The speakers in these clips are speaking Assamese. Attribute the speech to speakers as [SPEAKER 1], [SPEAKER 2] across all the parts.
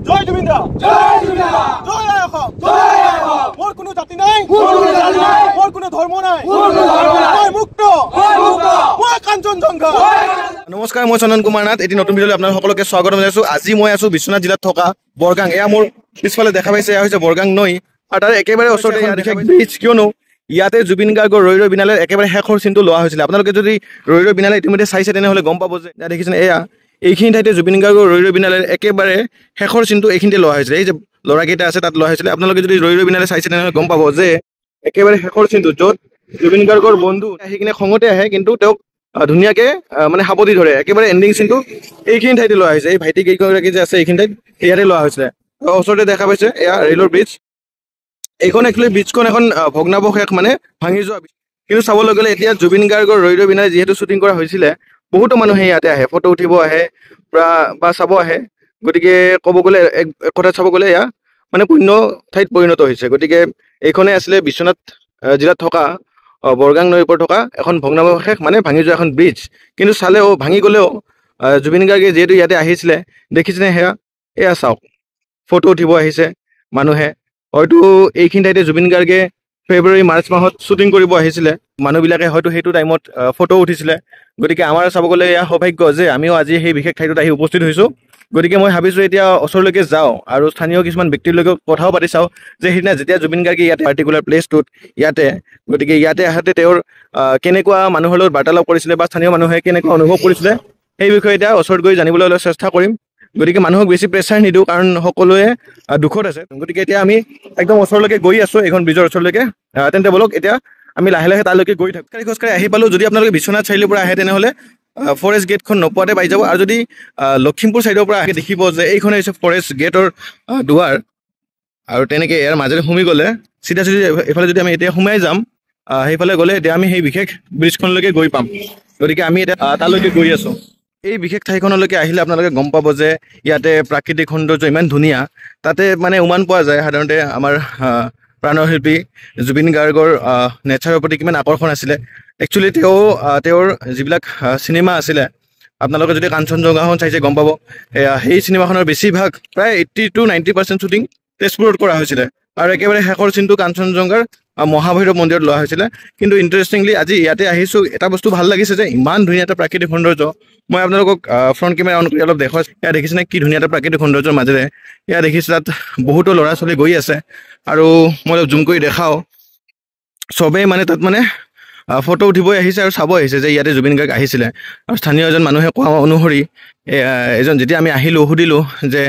[SPEAKER 1] জয় জুবিন দা জয় জুবিন দা জয় অসম জয় অসম মোৰ কোনো জাতি নাই মোৰ কোনো ধৰ্ম নাই মই মুক্ত মই কাঞ্চনজংঘা। নমস্কাৰ, মই চন্দন কুমাৰ নাথ। এটি নতুন ভিডিঅ'লৈ আপোনালোক সকলোকে স্বাগতম জনাইছো। আজি মই আছো বিশ্বনাথ জিলাত থকা বৰগাং। এয়া মোৰ পিছফালে দেখা পাইছে, এয়া হৈছে বৰগাং নৈ আৰু তাৰ একেবাৰে ওচৰতে বিশেষ ব্ৰিজ, কিয়নো ইয়াতে জুবিন গাৰ্গৰ ৰৈ ৰৈ বিনালে একেবাৰে শেষৰ চিনটো লোৱা হৈছিলে। আপোনালোকে যদি ৰৈ ৰৈ বিনালে ইতিমধ্যে চাইছে তেনেহ'লে গম পাব যে ইয়াত দেখিছেনে, এয়া এইখিনি ঠাইতে জুবিন গাৰ্গৰ ৰৈ ৰৈ বিনালে একেবাৰে শেষৰ চিনটো এইখিনিতে লোৱা হৈছিলে। এই যে ল'ৰাকেইটা আছে তাত লোৱা হৈছিলে। আপোনালোকে যদি ৰৈ ৰৈ বিনালে চাইছে তেনেহ'লে গম পাব যে একেবাৰে শেষৰ চিনটো য'ত জুবিন গাৰ্গৰ বন্ধু আহি কিনে খঙতে আহে, কিন্তু তেওঁক ধুনীয়াকে মানে সাৱটি ধৰে। একেবাৰে এণ্ডিং চিনটো এইখিনি ঠাইতে লোৱা হৈছে। এই ভাইটি কেইগৰাকী যে আছে এইখিনি ঠাইত ইয়াতে লোৱা হৈছিলে। ওচৰতে দেখা পাইছে এয়া ৰেলৰ ব্ৰিজ। এইখন একচুৱেলি ব্ৰিজখন এখন ভগ্নাৱশেষ, মানে ভাঙি যোৱা। কিন্তু চাবলৈ গ'লে এতিয়া জুবিন গাৰ্গৰ ৰৈ ৰৈ বিনালে যিহেতু শ্বুটিং কৰা হৈছিলে, বহুতো মানুহে ইয়াতে আহে, ফটো উঠিব আহে বা চাব আহে। গতিকে ক'ব গ'লে এক কথাত চাব গ'লে এয়া মানে পুণ্য ঠাইত পৰিণত হৈছে। গতিকে এইখনে আছিলে বিশ্বনাথ জিলাত থকা বৰগাং নৈৰ ওপৰত থকা এখন ভগ্নাৱশেষ, মানে ভাঙি যোৱা এখন ব্ৰিজ। কিন্তু চালেও ভাঙি গ'লেও জুবিন গাৰ্গে যিহেতু ইয়াতে আহিছিলে, দেখিছেনে এয়া চাওক, ফটো উঠিব আহিছে মানুহে। হয়তো এইখিনি ঠাইতে জুবিন গাৰ্গে ফেব্ৰুৱাৰী মাৰ্চ মাহত শ্বুটিং কৰিব আহিছিলে। মানুহবিলাকে হয়তো সেইটো টাইমত ফটো উঠিছিলে। গতিকে আমাৰ চাব গ'লে এয়া সৌভাগ্য যে আমিও আজি সেই বিশেষ ঠাইটোত আহি উপস্থিত হৈছোঁ। গতিকে মই ভাবিছোঁ এতিয়া ওচৰলৈকে যাওঁ আৰু স্থানীয় কিছুমান ব্যক্তিৰ লগত কথাও পাতি চাওঁ যে সেইদিনা যেতিয়া জুবিন গাৰ্গে ইয়াতে পাৰ্টিকুলাৰ প্লেচটোত ইয়াতে, গতিকে ইয়াতে আহোঁতে তেওঁৰ কেনেকুৱা মানুহৰ লগত বাৰ্তালাপ কৰিছিলে বা স্থানীয় মানুহে কেনেকুৱা অনুভৱ কৰিছিলে, সেই বিষয়ে এতিয়া ওচৰত গৈ জানিবলৈ অলপ চেষ্টা কৰিম। গতিকে মানুহক বেছি প্ৰেছাৰ নিদিওঁ, কাৰণ সকলোৱে দুখত আছে। গতিকে এতিয়া আমি একদম ওচৰলৈকে গৈ আছোঁ, এইখন ব্ৰিজৰ ওচৰলৈকে। তেন্তে বলক এতিয়া আমি লাহে লাহে তালৈকে গৈ থাকোঁ। খোজকাঢ়ি আহি পালোঁ। যদি আপোনালোকে বিশ্বনাথ চাৰিআলিৰ পৰা আহে তেনেহ'লে ফৰেষ্ট গেটখন নোপোৱাতে পাই যাব। আৰু যদি লখিমপুৰ ছাইডৰ পৰা আহে দেখিব যে এইখনে হৈছে ফৰেষ্ট গেটৰ দুৱাৰ। আৰু তেনেকৈ ইয়াৰ মাজেৰে সোমাই গ'লে চিধা এইফালে যদি আমি এতিয়া সোমাই যাম, সেইফালে গ'লে এতিয়া আমি সেই বিশেষ ব্ৰিজখনলৈকে গৈ পাম। গতিকে আমি এতিয়া তালৈকে গৈ আছোঁ। এই বিশেষ ঠাইখনলৈকে আহিলে আপোনালোকে গম পাব যে ইয়াতে প্ৰাকৃতিক সৌন্দৰ্য ইমান ধুনীয়া। তাতে মানে উমান পোৱা যায় সাধাৰণতে আমাৰ প্ৰাণৰ শিল্পী জুবিন গাৰ্গৰ নেচাৰৰ প্ৰতি কিমান আকৰ্ষণ আছিলে। একচুৱেলি তেওঁৰ যিবিলাক চিনেমা আছিলে, আপোনালোকে যদি কাঞ্চনজংঘাখন চাইছে গম পাব, সেই চিনেমাখনৰ বেছিভাগ প্ৰায় 80 to 90% শ্বুটিং তেজপুৰত কৰা হৈছিলে। আৰু একেবাৰে শেষৰ চিনটো কাঞ্চনজংঘাৰ মহাভৈৰৱ মন্দিৰত লোৱা হৈছিলে। কিন্তু ইণ্টাৰেষ্টিংলি আজি ইয়াতে আহিছোঁ, এটা বস্তু ভাল লাগিছে যে ইমান ধুনীয়া এটা প্ৰাকৃতিক সৌন্দৰ্য। মই আপোনালোকক ফ্ৰণ্ট কেমেৰা অন কৰি অলপ দেখুৱাইছোঁ। এয়া দেখিছেনে কি ধুনীয়া এটা প্ৰাকৃতিক সৌন্দৰ্যৰ মাজেৰে এয়া দেখিছোঁ তাত বহুতো ল'ৰা ছোৱালী গৈ আছে। আৰু মই অলপ জুম কৰি দেখাওঁ, চবেই মানে তাত মানে ফটো উঠিবই আহিছে আৰু চাব আহিছে যে ইয়াতে জুবিন গাৰ্গ আহিছিলে। আৰু স্থানীয় এজন মানুহে কোৱা অনুসৰি যেতিয়া আমি আহিলোঁ সুধিলোঁ যে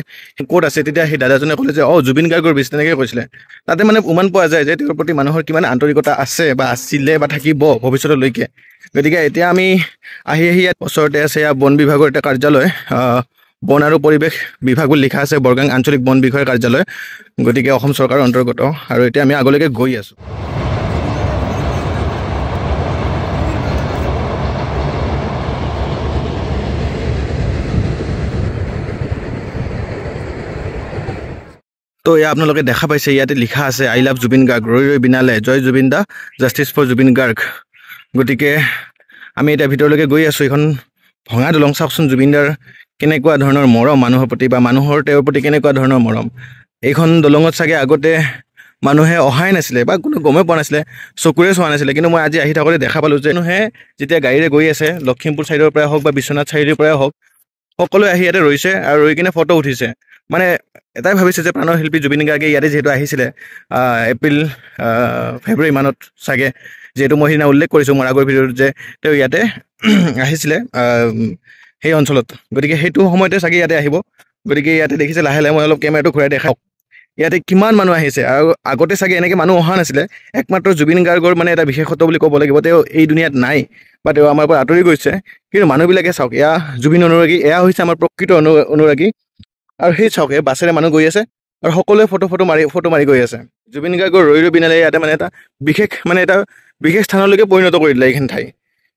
[SPEAKER 1] ক'ত আছে, তেতিয়া সেই দাদাজনে ক'লে যে জুবিন গাৰ্গৰ ব্ৰিজ, তেনেকৈ কৈছিলে। তাতে মানে উমান পোৱা যায় যে তেওঁৰ প্ৰতি মানুহৰ কিমান আন্তৰিকতা আছে বা আছিলে বা থাকিব ভৱিষ্যতলৈকে। গতিকে এতিয়া আমি আহি ইয়াত ওচৰতে আছে বন বিভাগৰ এটা কাৰ্যালয়, বন আৰু পৰিৱেশ বিভাগ বুলি লিখা আছে, বৰগাং আঞ্চলিক বন বিষয়াৰ কাৰ্যালয়। গতিকে অসম চৰকাৰৰ অন্তৰ্গত। আৰু এতিয়া আমি আগলৈকে গৈ আছোঁ। তো এয়া আপোনালোকে দেখা পাইছে, ইয়াতে লিখা আছে আই লাভ জুবিন গাৰ্গ, ৰৈ ৰৈ বিনালে, জয় জুবিন দা, জাষ্টিছ ফৰ জুবিন গাৰ্গ। গতিকে আমি এতিয়া ভিতৰলৈকে গৈ আছোঁ। এইখন ভঙা দলং, চাওকচোন জুবিন দাৰ কেনেকুৱা ধৰণৰ মৰম মানুহৰ প্ৰতি, বা মানুহৰ তেওঁৰ প্ৰতি কেনেকুৱা ধৰণৰ মৰম। এইখন দলঙত চাগে আগতে মানুহে অহাই নাছিলে বা কোনো গমেই পোৱা নাছিলে, চকুৰে চোৱা নাছিলে। কিন্তু মই আজি আহি থাকোঁতে দেখা পালোঁ যে মানুহে যেতিয়া গাড়ীৰে গৈ আছে, লখিমপুৰ ছাইডৰ পৰাই হওক বা বিশ্বনাথ চাৰিআলিৰ পৰাই হওক, সকলোৱে আহি ইয়াতে ৰৈছে আৰু ৰৈ কিনে ফটো উঠিছে। মানে এটাই ভাবিছে যে প্ৰাণৰ শিল্পী জুবিন গাৰ্গে ইয়াতে যিহেতু আহিছিলে এপ্ৰিল ফেব্ৰুৱাৰী মানত চাগে, যিহেতু মই সেইদিনা উল্লেখ কৰিছোঁ মোৰ আগৰ ভিডিঅ'ত যে তেওঁ ইয়াতে আহিছিলে সেই অঞ্চলত। গতিকে সেইটো সময়তে চাগে ইয়াতে আহিব। গতিকে ইয়াতে দেখিছে লাহে লাহে মই অলপ কেমেৰাটো ঘূৰাই দেখাওক, ইয়াতে কিমান মানুহ আহিছে। আৰু আগতে চাগে এনেকৈ মানুহ অহা নাছিলে। একমাত্ৰ জুবিন গাৰ্গৰ মানে এটা বিশেষত্ব বুলি ক'ব লাগিব, তেওঁ এই দুনীয়াত নাই বা তেওঁ আমাৰ পৰা আঁতৰি গৈছে। কিন্তু মানুহবিলাকে চাওক, এয়া জুবিন অনুৰাগী, এয়া হৈছে আমাৰ প্ৰকৃত অনুৰাগী। আৰু সেই চাওক, বাছেৰে মানুহ গৈ আছে আৰু সকলোৱে ফটো মাৰি গৈ আছে। জুবিন গাৰ্গৰ ৰৈ ৰৈ বিনালে ইয়াতে মানে এটা বিশেষ স্থানলৈকে পৰিণত কৰি দিলে এইখিনি ঠাই।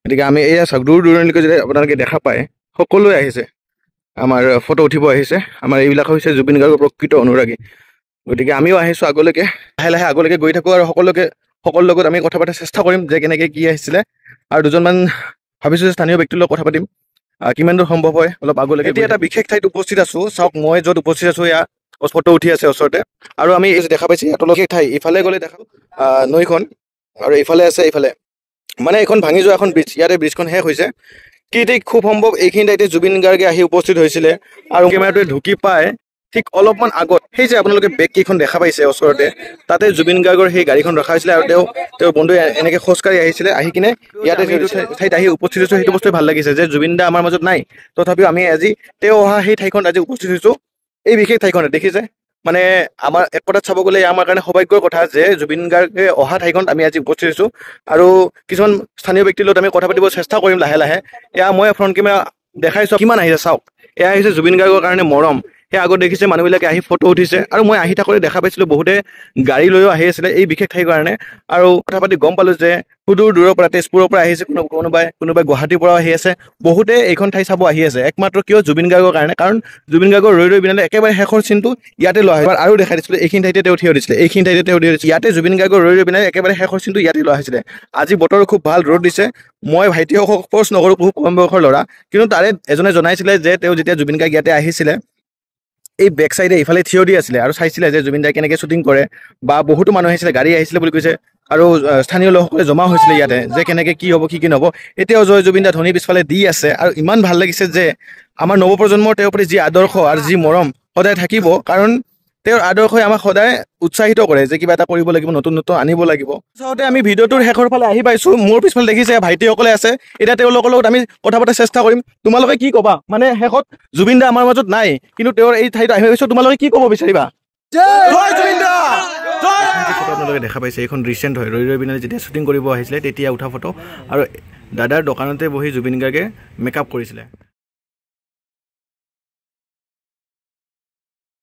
[SPEAKER 1] গতিকে আমি এয়া চাওক, দূৰ দূৰণিলৈকে যদি আপোনালোকে দেখা পায়, সকলোৱে আহিছে আমাৰ ফটো উঠিব আহিছে। আমাৰ এইবিলাক হৈছে জুবিন গাৰ্গৰ প্ৰকৃত অনুৰাগী। গতিকে আমিও আহিছোঁ আগলৈকে, লাহে লাহে আগলৈকে গৈ থাকোঁ আৰু সকলোৰ লগত আমি কথা পতাৰ চেষ্টা কৰিম যে কেনেকৈ কি আহিছিলে। আৰু দুজনমান ভাবিছোঁ যে স্থানীয় ব্যক্তিৰ লগত কথা পাতিম, কিমান দূৰ সম্ভৱ হয় অলপ আগলৈকে। এতিয়া এটা বিশেষ ঠাইত উপস্থিত আছোঁ। চাওক, মই য'ত উপস্থিত আছোঁ এয়া ফটো উঠি আছে ওচৰতে আৰু আমি দেখা পাইছি ইয়াতলৈকে ঠাই ইফালে গ'লে দেখা নৈখন আৰু ইফালে আছে ইফালে মানে এখন ভাঙি যোৱা এখন ব্ৰিজ ইয়াতে ব্ৰিজখন শেষ হৈছে কি ঠিক খুব সম্ভৱ এইখিনি ঠাইতে জুবিন গাৰ্গে আহি উপস্থিত হৈছিলে আৰু কেমেৰাটোৱে ঢুকি পায় ঠিক অলপমান আগত সেই যে আপোনালোকে বেগ কেইখন দেখা পাইছে ওচৰতে তাতে জুবিন গাৰ্গৰ সেই গাড়ীখন ৰখা হৈছিলে আৰু তেওঁৰ বন্ধুৱে এনেকৈ খোজকাঢ়ি আহিছিলে আহি কিনে ইয়াতে ঠাইত আহি উপস্থিত হৈছোঁ সেইটো বস্তুৱে ভাল লাগিছে যে জুবিন দা আমাৰ মাজত নাই তথাপিও আমি আজি তেওঁ অহা সেই ঠাইখনত আজি উপস্থিত হৈছোঁ এই বিশেষ ঠাইখনত দেখিছে মানে আমাৰ এক কথাত চাব গ'লে আমাৰ কাৰণে সৌভাগ্যৰ কথা যে জুবিন গাৰ্গে অহা ঠাইখনত আমি আজি উপস্থিত হৈছোঁ আৰু কিছুমান স্থানীয় ব্যক্তিৰ লগত আমি কথা পাতিব চেষ্টা কৰিম লাহে লাহে এয়া মই ফ্ৰণ্ট কেমেৰা দেখাইছোঁ কিমান আহিছে চাওক এয়া আহিছে জুবিন গাৰ্গৰ কাৰণে মৰম সেই আগত দেখিছে মানুহবিলাকে আহি ফটো উঠিছে আৰু মই আহি থাকোঁতে দেখা পাইছিলোঁ বহুতে গাড়ী লৈও আহি আছিলে এই বিশেষ ঠাইৰ কাৰণে আৰু কথা পাতি গম পালোঁ যে সুদূৰ দূৰৰ পৰা তেজপুৰৰ পৰা আহিছে কোনোবাই গুৱাহাটীৰ পৰাও আহি আছে বহুতে এইখন ঠাই চাব আহি আছে একমাত্ৰ কিয় জুবিন গাৰ্গৰ কাৰণে কাৰণ জুবিন গাৰ্গৰ ৰৈ ৰৈ বিনালে একেবাৰে শেষৰ চিনটো ইয়াতে লোৱা হয় আৰু দেখাই দিছিলে এইখিনি ঠাইতে তেওঁ থিয় দিছিলে এইখিনি ঠাইতে তেওঁ থিয় দিছিলে ইয়াতে জুবিন গাৰ্গৰ ৰৈ ৰৈ বিনালে একেবাৰে শেষৰ চিনটো ইয়াতে লোৱা হৈছিলে আজি বতৰ খুব ভাল ৰ'দ দিছে মই ভাইটিসকলক ফ'ৰ্চ নকৰোঁ খুব কম বয়সৰ ল'ৰা কিন্তু তাৰে এজনে জনাইছিলে যে তেওঁ যেতিয়া জুবিন গাৰ্গ ইয়াতে আহিছিলে এই বেক চাইডে ইফালে থিয় দি আছিলে আৰু চাইছিলে যে জুবিন দাই কেনেকৈ শ্বুটিং কৰে বা বহুতো মানুহ আহিছিলে গাড়ী আহিছিলে বুলি কৈছে আৰু স্থানীয় লোকসকলে জমা হৈছিলে ইয়াতে যে কেনেকৈ কি হ'ব কি নহ'ব এতিয়াও জয় জুবিন দা ধ্বনি পিছফালে দি আছে আৰু ইমান ভাল লাগিছে যে আমাৰ নৱপ্ৰজন্মৰ তেওঁৰ প্ৰতি যি আদৰ্শ আৰু যি মৰম সদায় থাকিব কাৰণ তেওঁৰ আদৰ্শই আমাক সদায় উৎসাহিত কৰে যে কিবা এটা কৰিব লাগিব নতুন নতুন আনিব লাগিব চাওঁতে আমি ভিডিঅ'টোৰ শেষৰ ফালে আহি পাইছোঁ মোৰ পিছফালে দেখিছে ভাইটিসকলে আছে এতিয়া তেওঁলোকৰ লগত আমি কথা পতাৰ চেষ্টা কৰিম তোমালোকে কি ক'বা মানে শেষত জুবিন দা আমাৰ মাজত নাই কিন্তু তেওঁৰ এই ঠাইত আহি পাইছোঁ তোমালোকে কি ক'ব বিচাৰিবা আপোনালোকে দেখা পাইছে এইখন ৰিচেণ্ট হয় ৰৈ ৰৈ বিনালে যেতিয়া শ্বুটিং কৰিব আহিছিলে তেতিয়া উঠা ফটো আৰু দাদাৰ দোকানতে বহি জুবিন গাৰ্গে মেকআপ কৰিছিলে